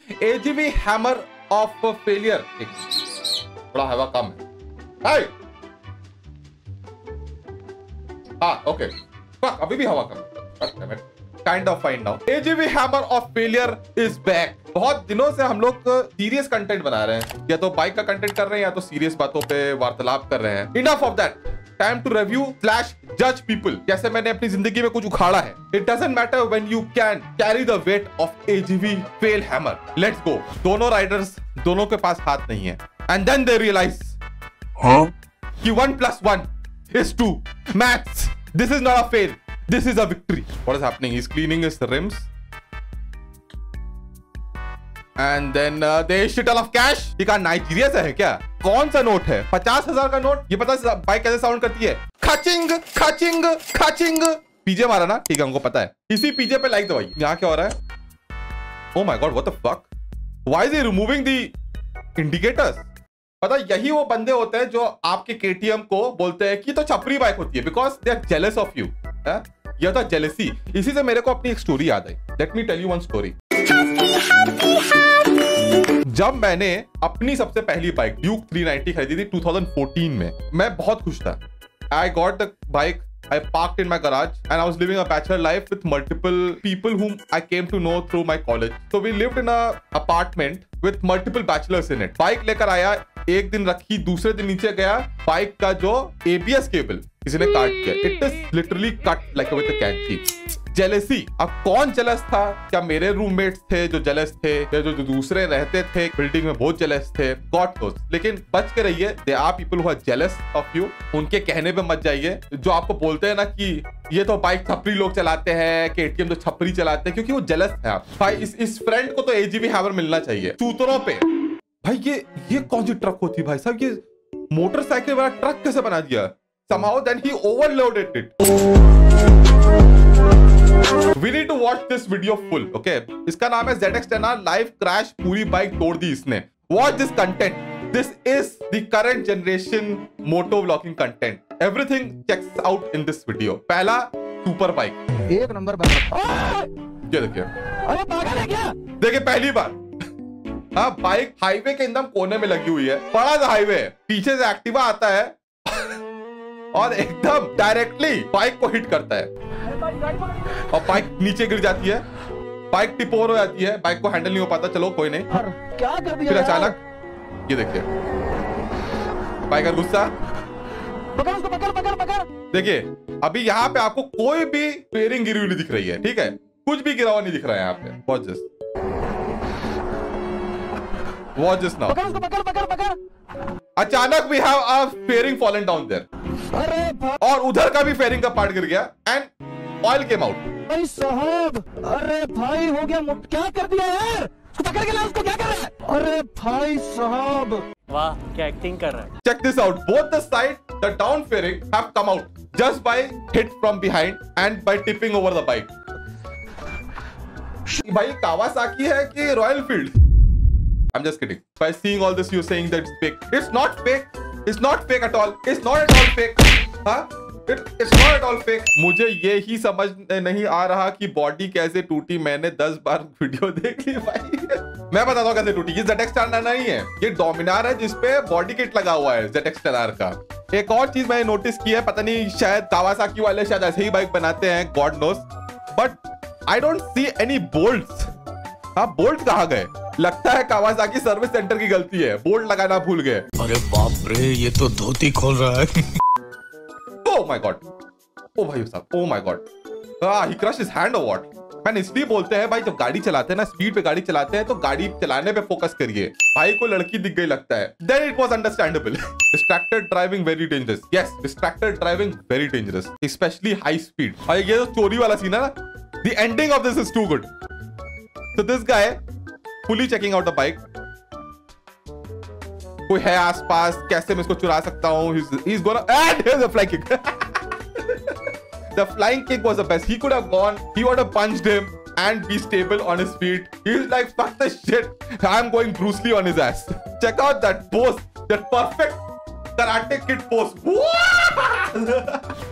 AGV hammer of failure. थोड़ा हवा कम है. Hey! हाँ, okay. Fuck, अभी भी हवा कम है. Kind of fine now. AGV hammer of failure is back. बहुत दिनों से हम लोग सीरियस कंटेंट बना रहे हैं, या तो बाइक का कंटेंट कर रहे हैं या तो सीरियस बातों पे वार्तालाप कर रहे हैं. Enough of that. Time to review / judge people. कैसे मैंने अपनी जिंदगी में कुछ उखाड़ा है. It doesn't matter when you can carry the weight of AGV fail hammer. Let's go. दोनों राइडर्स, दोनों के पास हाथ नहीं है. And then they realize कि 1 + 1 is 2. Maths. This is not a fail. This is a victory. What is happening? He's cleaning his rims. And then they shit all of cash. ये कहा Nigeria से है क्या? कौन सा नोट है? 50,000 का नोट. ये पता है बाइक कैसे साउंड करती है? खचिंग खचिंग खचिंग. पीजे मारा ना? ठीक है, हमको पता है. इसी पीजे पे लाइक दबाइए. यहाँ क्या हो रहा है? Oh my God, what the fuck? Why is he removing the indicators? पता यही वो बंदे होते हैं जो आपके KTM को बोलते हैं कि तो छपरी बाइक होती है, because they are jealous of you. यह था जेलसी. इसी से मेरे को अपनी एक स्टोरी याद आई. Let me tell you one story. जब मैंने अपनी सबसे पहली बाइक ड्यूक 390 खरीदी थी 2014 में, मैं बहुत खुश था. I got the bike. I parked in my garage and I was living a bachelor life with multiple people whom I came to know through my college. So we lived in a apartment with multiple bachelors in it. Bike लेकर आया, एक दिन रखी, दूसरे दिन नीचे गया, bike का जो ABS केबल किसी ने काट दिया. It is literally cut like with a कैंची. जेलसी. अब कौन जेलस था? क्या मेरे रूममेट्स थे जो जेलस थे, या जो दूसरे रहते थे बिल्डिंग में बहुत जेलस थे? God knows. लेकिन बच के रहिए. There are people who are jealous of you. उनके कहने पे मत जाइए. जो आपको बोलते हैं ना कि ये तो बाइक छपरी लोग चलाते हैं, KTM तो छपरी चलाते हैं, क्योंकि वो जेलस है. आप भाई इस फ्रेंड को तो AGV हैमर मिलना चाहिए. चूतरों पे भाई ये कौन सी ट्रक होती है भाई साहब? ये मोटरसाइकिल वाला ट्रक कैसे बना दिया? Somehow then he overloaded it. We need to watch this video full, okay? इसका नाम है ZX10R लाइव क्रैश. पूरी बाइक तोड़ दी इसने. Watch this content. This is the current generation moto vlogging content. Everything checks out in this video. पहला super bike, एक number bike. ये देखिए. अरे पागल है क्या? देखिए पहली बार. हाँ, बाइक हाईवे के एकदम कोने में लगी हुई है. बड़ा सा हाईवे है. पीछे से एक्टिवा आता है और एकदम डायरेक्टली बाइक को हिट करता है और बाइक नीचे गिर जाती है. बाइक टिप ओवर हो जाती है. बाइक को हैंडल नहीं हो पाता. चलो कोई नहीं. क्या कर दिया? फिर अचानक ये देखिए बाइक का गुस्सा. पकड़ उसको, पकड़ पकड़ पकड़. देखिए अभी यहाँ पे आपको कोई भी पेयरिंग गिरी हुई नहीं दिख रही है. ठीक है, कुछ भी गिरा हुआ नहीं दिख रहा है यहाँ पे. Watch this. Watch this now. पकड़ उसको, पकड़ पकड़ पकड़. अचानक we have a fairing fallen down there. अरे भाई, और उधर का भी फेयरिंग का पार्ट गिर गया एंड ऑयल केम आउट. भाई साहब, अरे भाई हो गया. क्या कर दिया यार? उसको पकड़ के ला. उसको क्या कर रहा है? अरे भाई साहब, वाह क्या एक्टिंग कर रहा है. Check this out. Both the side, the down fairing have come out just by hit from behind and by tipping over the bike. भाई कावासाकी है कि royal field? I'm just kidding. By seeing all this, you're saying that it's fake. It's not fake. It's not fake at all. It's not at all fake. हाँ? It's not at all fake. मुझे ये ही समझ नहीं आ रहा कि body कैसे टूटी. मैंने 10 बार वीडियो देख ली भाई. मैं बताता हूँ कैसे टूटी. ये ZX10R नहीं है, ये डोमिनार है जिसपे बॉडी किट लगा हुआ है ZX10R का. एक और चीज मैंने नोटिस की है, पता नहीं शायद कावासाकी वाले शायद ऐसे ही बाइक बनाते हैं, God knows, but I don't see any bolts. हाँ, बोल्ट कहाँ गए? लगता है कावासाकी सर्विस सेंटर की गलती है, बोल्ट लगाना भूल गए. अरे बाप रे, ये तो धोती खोल रहा है. Oh my God. ओ भाई साहब, oh my God. He crush his hand और व्हाट? मैंने इसलिए बोलते हैं भाई, जब गाड़ी चलाते हैं ना, स्पीड पे गाड़ी चलाते हैं तो गाड़ी चलाने पे फोकस करिए. भाई को लड़की दिख गई लगता है. Then it was understandable. Distracted driving very dangerous. Yes, distracted driving very dangerous, specially high speed. और ये जो चोरी वाला सीन है ना, the ending of this is too good. So this guy fully checking out the bike. कोई है आसपास, कैसे मैं इसको चुरा सकता हूँ? He's gonna and here's the flying kick. The flying kick was the best. He could have gone. He would have punched him and be stable on his feet. He's like, fuck this shit. I'm going Bruce Lee on his ass. Check out that pose. That perfect Karate Kid pose.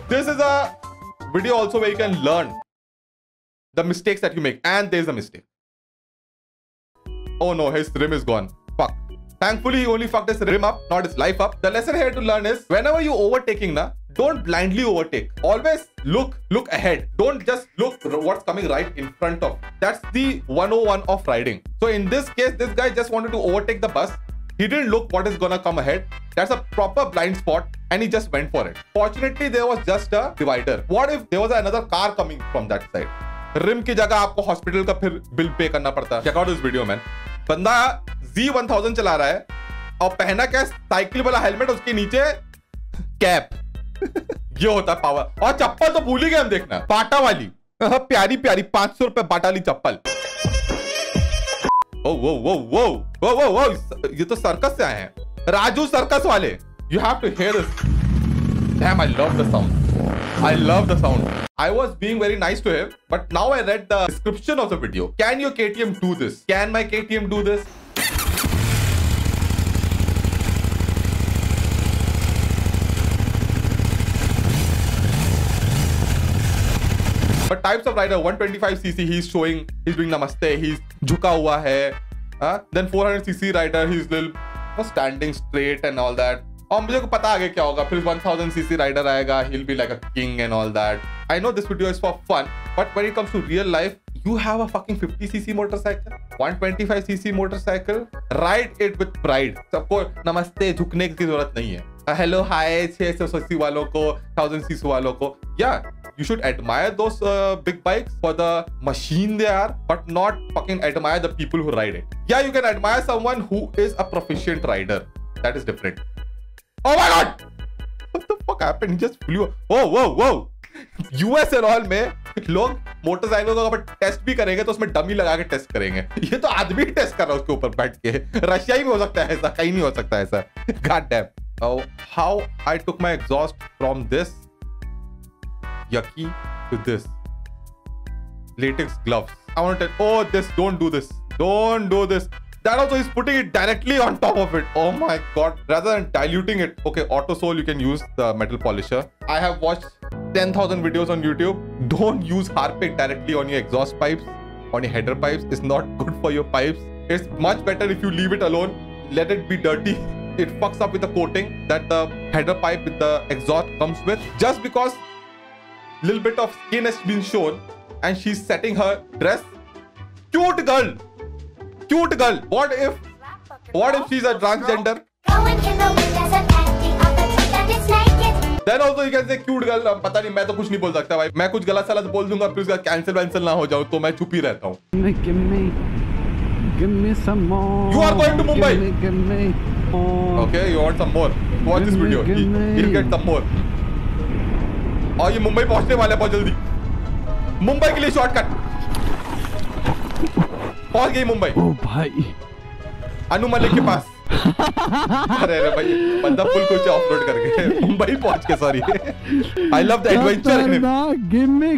This is a video also where you can learn the mistakes that you make. And there's a mistake. Oh no, his rim is gone. Fuck. Thankfully, he only fucked his rim up, not his life up. The lesson here to learn is, whenever you overtaking na, don't blindly overtake. Always look ahead. Don't just look what's coming right in front of. That's the 101 of riding. So in this case, this guy just wanted to overtake the bus. He didn't look what is gonna come ahead. That's a proper blind spot and he just went for it. Fortunately, there was just a divider. What if there was another car coming from that side? Rim की जगह आपको hospital का फिर bill pay करना पड़ता है. Check out this video, man. बंदा Z1000 चला रहा है और पहना क्या साइकिल वाला हेलमेट, उसके नीचे कैप. ये होता है पावर. और चप्पल तो भूल ही गए हम, देखना बाटा वाली, प्यारी प्यारी 500 रुपए बाटा वाली चप्पल. ओ वो वो वो वो वो वो ये तो सर्कस से आए हैं, राजू सर्कस वाले. You have to hear this. Damn, I love the sound. I love the sound. I was being very nice to him, but now I read the description of the video. Can your KTM do this? Can my KTM do this? But types of rider, 125cc, he's showing, he's doing namaste, he's झुका हुआ है. Then 400cc rider, he's little standing straight and all that. और मुझे को पता आगे क्या होगा. फिर 1000cc rider आएगा, he'll be like a king and all that. I know this video is for fun, but when it comes to real life, you have a fucking 50cc motorcycle, 125cc motorcycle, ride it with pride. सबको नमस्ते झुकने की जरूरत नहीं है. Hello hi 600cc वालों को, 1000cc वालों को. Yeah, you should admire those big bikes for the machine they are, but not fucking admire the people who ride it. Yeah, you can admire someone who is a proficient rider. That is different. Oh my god! What the fuck happened? He just flew. Oh, whoa, whoa! US and all में लोग motorcycle को अगर test भी करेंगे तो उसमें dummy लगा के टेस्ट करेंगे. ये तो आदमी टेस्ट कर रहा है उसके ऊपर बैठ के. रशिया ही में हो सकता है ऐसा, कहीं नहीं हो सकता ऐसा. God damn. Oh, how I took my exhaust from this yucky to this. Latex gloves. I want to tell, oh, this, don't do this. Don't do this. That also is putting it directly on top of it. Oh my god. Rather than diluting it. Okay, Autosol, you can use the metal polisher. I have watched 10,000 videos on YouTube. Don't use Harpic directly on your exhaust pipes, on your header pipes. It's not good for your pipes. It's much better if you leave it alone. Let it be dirty. It fucks up with the coating that the header pipe with the exhaust comes with. Just because little bit of skin has been shown and she's setting her dress. Cute girl. Cute girl. What if she's a transgender? Then also you can say cute girl. पता नहीं, मैं तो कुछ नहीं बोल सकता भाई. मैं कुछ गलत सलत बोल दूंगा, फिर उसका कैंसिल ना हो जाऊं, तो मैं चुप ही रहता हूँ. Give me some more. You are going to Mumbai. Give me more. Okay, you want some more? Watch this video. He'll get some more. और ये मुंबई पहुंचने वाले बहुत जल्दी. मुंबई के लिए शॉर्टकट. पहुंच गई मुंबई. ओ भाई. अनु मलिक के पास. अरे भाई, बंदा फुल खुश ऑफ रोड करके मुंबई पहुंच के. Sorry. I love the adventure in him. Give me.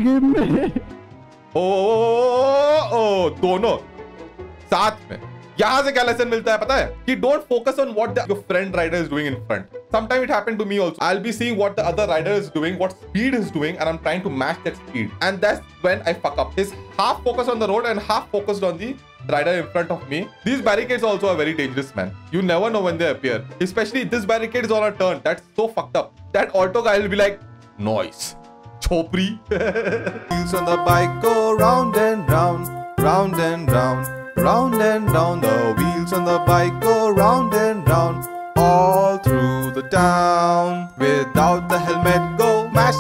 ओ दोनों साथ में. यहां से क्या लेसन मिलता है पता है कि don't focus on what your friend rider is doing in front. Sometime it happened to me also. I will be seeing what the other rider is doing, what speed is doing, and I am trying to match that speed, and that's when I fuck up. Is half focus on the road and half focused on the rider in front of me. These barricades also are very dangerous, man. You never know when they appear. Especially this barricade is on a turn. That's so fucked up. That auto guy will be like, noise, chopri. Wheels on the bike go round and round, round and round, round and round. The wheels on the bike go round and round, all through the town. Without